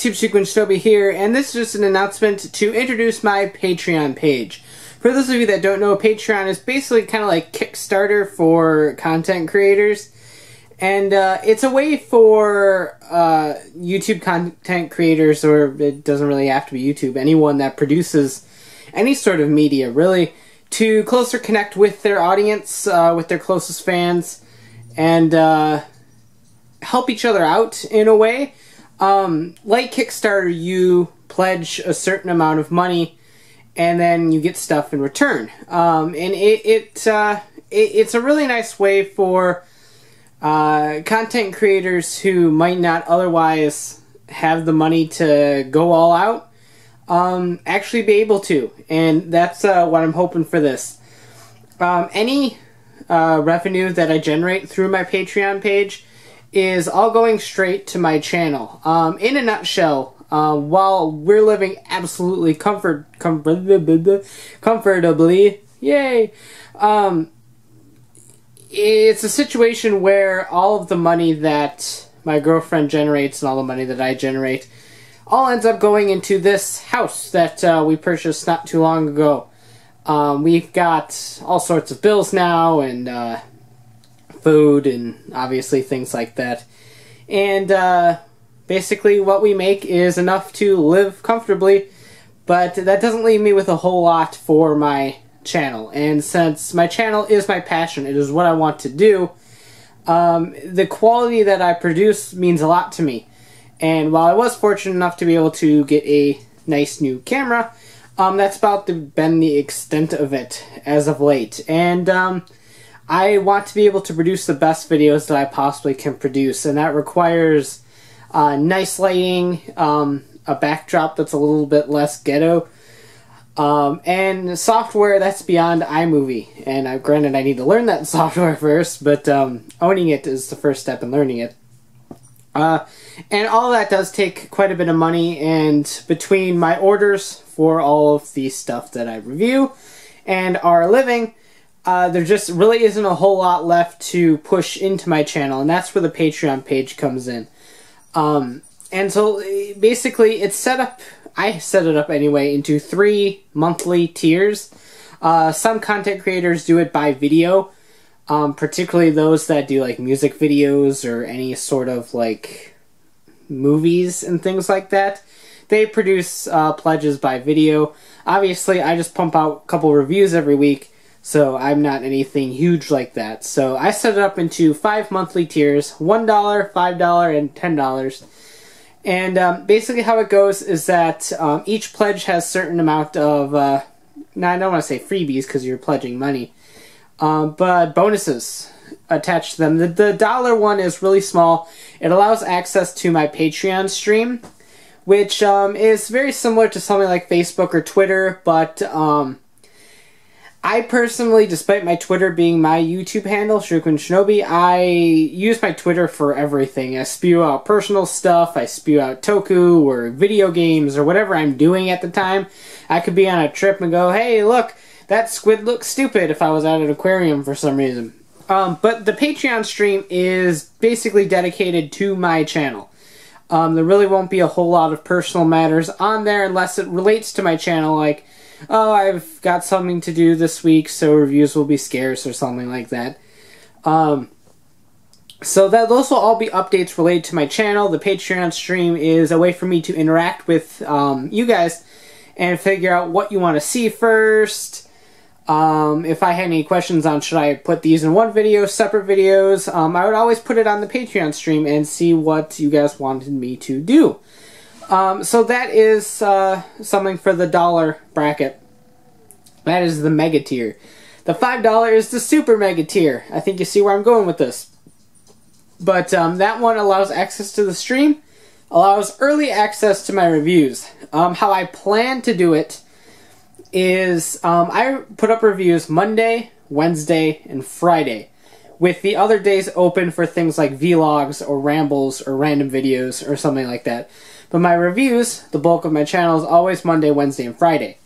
YouTube, Shuken Shinobi here, and this is just an announcement to introduce my Patreon page. For those of you that don't know, Patreon is basically kind of like Kickstarter for content creators. And it's a way for YouTube content creators, or it doesn't really have to be YouTube, anyone that produces any sort of media, really, to closer connect with their audience, with their closest fans, and help each other out in a way. Like Kickstarter, you pledge a certain amount of money, and then you get stuff in return. And it's a really nice way for content creators who might not otherwise have the money to go all out, actually be able to. And that's what I'm hoping for this. Any revenue that I generate through my Patreon page is all going straight to my channel. In a nutshell, while we're living absolutely comfortably, yay, it's a situation where all of the money that my girlfriend generates and all the money that I generate all ends up going into this house that we purchased not too long ago. We've got all sorts of bills now, and food, and obviously things like that. And basically what we make is enough to live comfortably, but that doesn't leave me with a whole lot for my channel. And since my channel is my passion, it is what I want to do, the quality that I produce means a lot to me. And while I was fortunate enough to be able to get a nice new camera, that's about been the extent of it as of late. And I want to be able to produce the best videos that I possibly can produce, and that requires nice lighting, a backdrop that's a little bit less ghetto, and software that's beyond iMovie. And granted, I need to learn that software first, but owning it is the first step in learning it. And all that does take quite a bit of money, and between my orders for all of the stuff that I review and our living, there just really isn't a whole lot left to push into my channel, and that's where the Patreon page comes in. And so basically it's set up, I set it up anyway, into 3 monthly tiers. Some content creators do it by video, particularly those that do like music videos or any sort of like movies and things like that. They produce pledges by video. Obviously I just pump out a couple reviews every week, so I'm not anything huge like that. So I set it up into 5 monthly tiers: $1, $5, and $10. And basically how it goes is that each pledge has a certain amount of, now I don't want to say freebies because you're pledging money, but bonuses attached to them. The dollar one is really small. It allows access to my Patreon stream, which is very similar to something like Facebook or Twitter, but I personally, despite my Twitter being my YouTube handle, Shuken Shinobi, I use my Twitter for everything. I spew out personal stuff, I spew out toku, or video games, or whatever I'm doing at the time. I could be on a trip and go, hey, look, that squid looks stupid, if I was at an aquarium for some reason. But the Patreon stream is basically dedicated to my channel. There really won't be a whole lot of personal matters on there unless it relates to my channel, like, oh, I've got something to do this week, so reviews will be scarce or something like that. So those will all be updates related to my channel. The Patreon stream is a way for me to interact with you guys and figure out what you want to see first. If I had any questions on should I put these in one video, separate videos, I would always put it on the Patreon stream and see what you guys wanted me to do. So that is something for the dollar bracket. That is the mega tier. The $5 is the super mega tier. I think you see where I'm going with this. But that one allows access to the stream, allows early access to my reviews. How I plan to do it is I put up reviews Monday, Wednesday, and Friday, with the other days open for things like vlogs or rambles or random videos or something like that. But my reviews, the bulk of my channel, is always Monday, Wednesday, and Friday.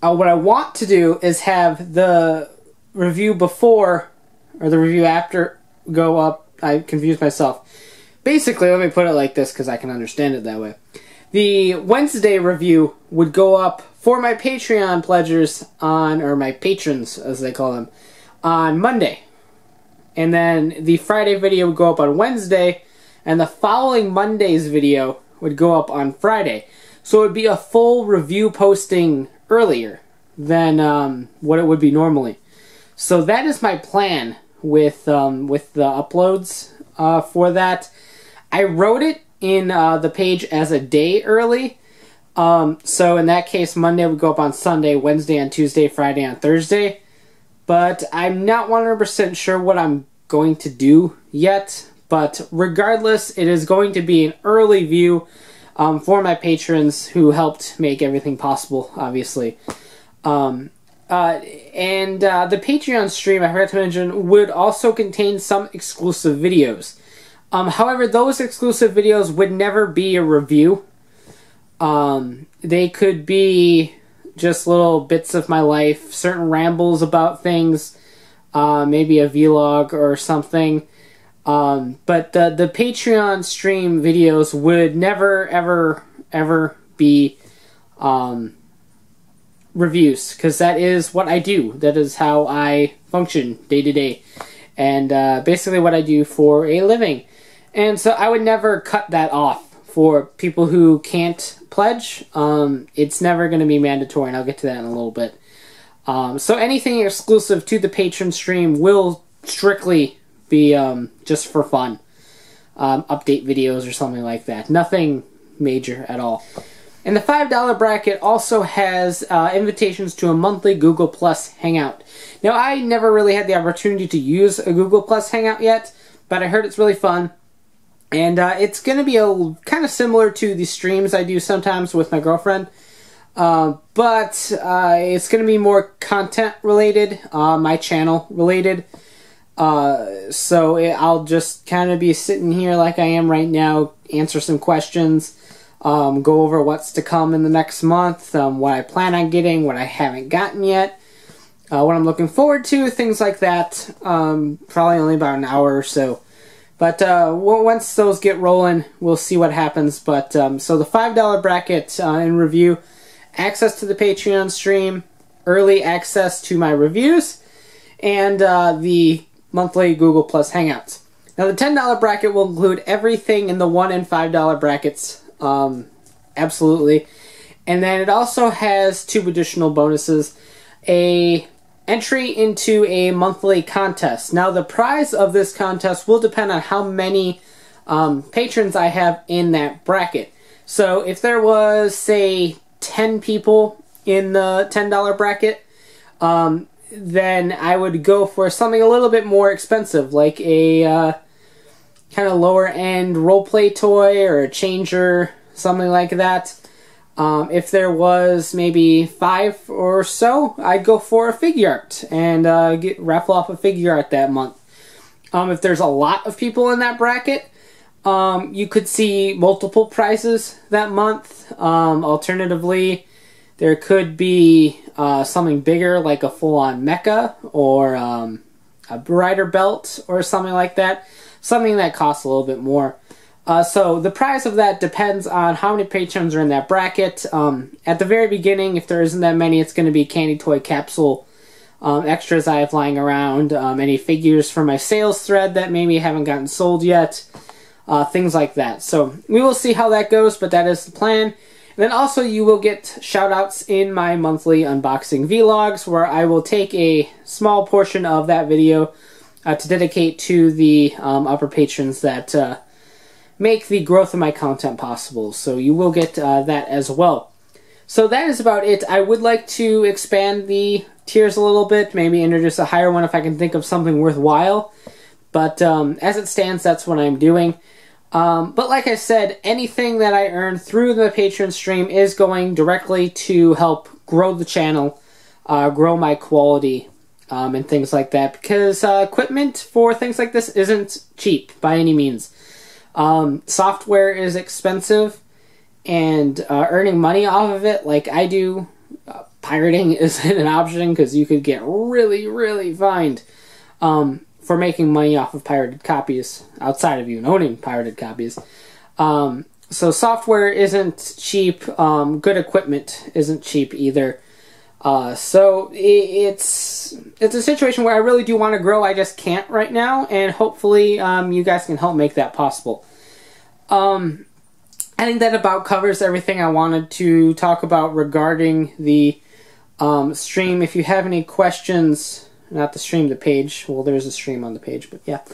What I want to do is have the review before or the review after go up. I confused myself. Basically, let me put it like this because I can understand it that way. The Wednesday review would go up for my Patreon pledgers on, or my patrons as they call them, on Monday. And then the Friday video would go up on Wednesday, and the following Monday's video would go up on Friday. So it would be a full review posting earlier than what it would be normally. So that is my plan with the uploads for that. I wrote it in the page as a day early. So in that case, Monday would go up on Sunday, Wednesday on Tuesday, Friday on Thursday. But I'm not 100% sure what I'm going to do yet. But regardless, it is going to be an early view for my patrons who helped make everything possible, obviously. The Patreon stream, I forgot to mention, would also contain some exclusive videos. However, those exclusive videos would never be a review. They could be just little bits of my life, certain rambles about things, maybe a vlog or something. But the Patreon stream videos would never, ever be reviews, because that is what I do. That is how I function day to day, and basically what I do for a living. And so I would never cut that off for people who can't pledge. It's never going to be mandatory, and I'll get to that in a little bit. So anything exclusive to the Patreon stream will strictly be just for fun. Update videos or something like that. Nothing major at all. And the $5 bracket also has invitations to a monthly Google Plus Hangout. Now, I never really had the opportunity to use a Google Plus Hangout yet, but I heard it's really fun. And it's going to be kind of similar to the streams I do sometimes with my girlfriend. But it's going to be more content related, my channel related. So I'll just kind of be sitting here like I am right now, answer some questions, go over what's to come in the next month, what I plan on getting, what I haven't gotten yet, what I'm looking forward to, things like that. Probably only about an hour or so. But once those get rolling, we'll see what happens. But so the $5 bracket in review, access to the Patreon stream, early access to my reviews, and the monthly Google Plus Hangouts. Now the $10 bracket will include everything in the $1 and $5 brackets, absolutely. And then it also has 2 additional bonuses. A entry into a monthly contest. Now the prize of this contest will depend on how many patrons I have in that bracket. So if there was, say, 10 people in the $10 bracket, then I would go for something a little bit more expensive, like a kind of lower end roleplay toy or a changer, something like that. If there was maybe 5 or so, I'd go for a figure art and raffle off a figure art that month. If there's a lot of people in that bracket, you could see multiple prizes that month. Alternatively, there could be something bigger like a full-on mecha or a rider belt or something like that. Something that costs a little bit more. So the price of that depends on how many patrons are in that bracket. At the very beginning, if there isn't that many, it's going to be candy toy capsule extras I have lying around, any figures from my sales thread that maybe haven't gotten sold yet, things like that. So we will see how that goes, but that is the plan. And then also you will get shout-outs in my monthly unboxing vlogs, where I will take a small portion of that video to dedicate to the upper patrons that make the growth of my content possible. So you will get that as well. So that is about it. I would like to expand the tiers a little bit, maybe introduce a higher one if I can think of something worthwhile. But as it stands, that's what I'm doing. But like I said, anything that I earn through the Patreon stream is going directly to help grow the channel, grow my quality, and things like that. Because equipment for things like this isn't cheap by any means. Software is expensive, and earning money off of it, like I do, pirating isn't an option because you could get really, really fined for making money off of pirated copies outside of you owning pirated copies. So software isn't cheap. Good equipment isn't cheap either. So it's a situation where I really do want to grow. I just can't right now, and hopefully you guys can help make that possible. I think that about covers everything I wanted to talk about regarding the stream. If you have any questions, not the stream, the page. Well, there's a stream on the page, but yeah.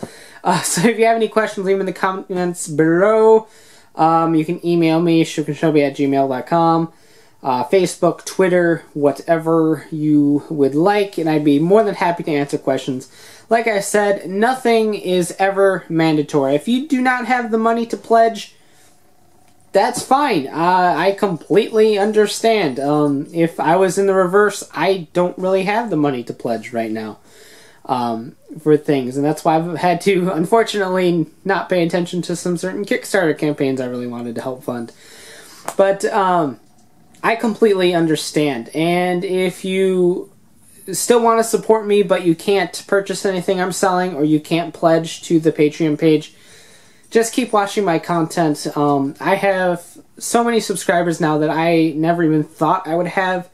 So if you have any questions, leave them in the comments below. You can email me, shukinshobi@gmail.com. Facebook, Twitter, whatever you would like, and I'd be more than happy to answer questions. Like I said, nothing is ever mandatory. If you do not have the money to pledge, that's fine. I completely understand. If I was in the reverse, I don't really have the money to pledge right now for things, and that's why I've had to, unfortunately, not pay attention to some certain Kickstarter campaigns I really wanted to help fund. But I completely understand, and if you still want to support me but you can't purchase anything I'm selling, or you can't pledge to the Patreon page, just keep watching my content. I have so many subscribers now that I never even thought I would have.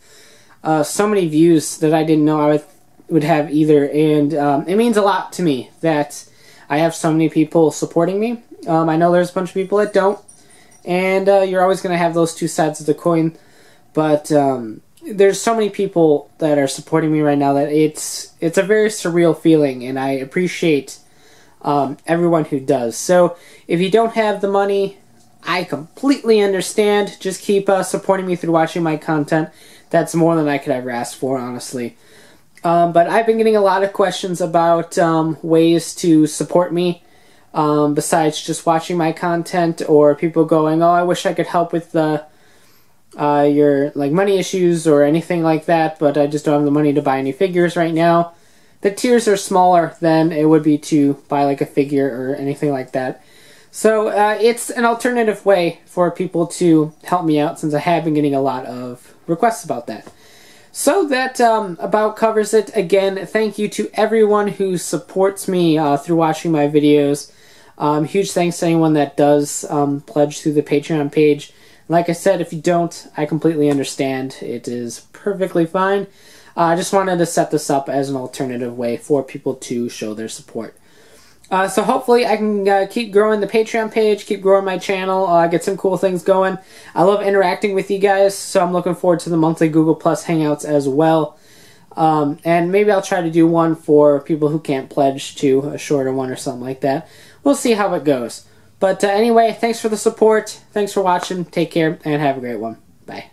So many views that I didn't know I would have either, and it means a lot to me that I have so many people supporting me. I know there's a bunch of people that don't, and you're always going to have those two sides of the coin. But there's so many people that are supporting me right now that it's a very surreal feeling, and I appreciate everyone who does. So if you don't have the money, I completely understand. Just keep supporting me through watching my content. That's more than I could ever ask for, honestly. But I've been getting a lot of questions about ways to support me besides just watching my content, or people going, "Oh, I wish I could help with your money issues or anything like that, but I just don't have the money to buy any figures right now." The tiers are smaller than it would be to buy like a figure or anything like that. So it's an alternative way for people to help me out, since I have been getting a lot of requests about that. So that about covers it. Again, thank you to everyone who supports me through watching my videos. Huge thanks to anyone that does pledge through the Patreon page. Like I said, if you don't, I completely understand. It is perfectly fine. I just wanted to set this up as an alternative way for people to show their support. So hopefully I can keep growing the Patreon page, keep growing my channel, get some cool things going. I love interacting with you guys, so I'm looking forward to the monthly Google Plus Hangouts as well. And maybe I'll try to do one for people who can't pledge to, a shorter one or something like that. We'll see how it goes. But anyway, thanks for the support. Thanks for watching. Take care, and have a great one. Bye.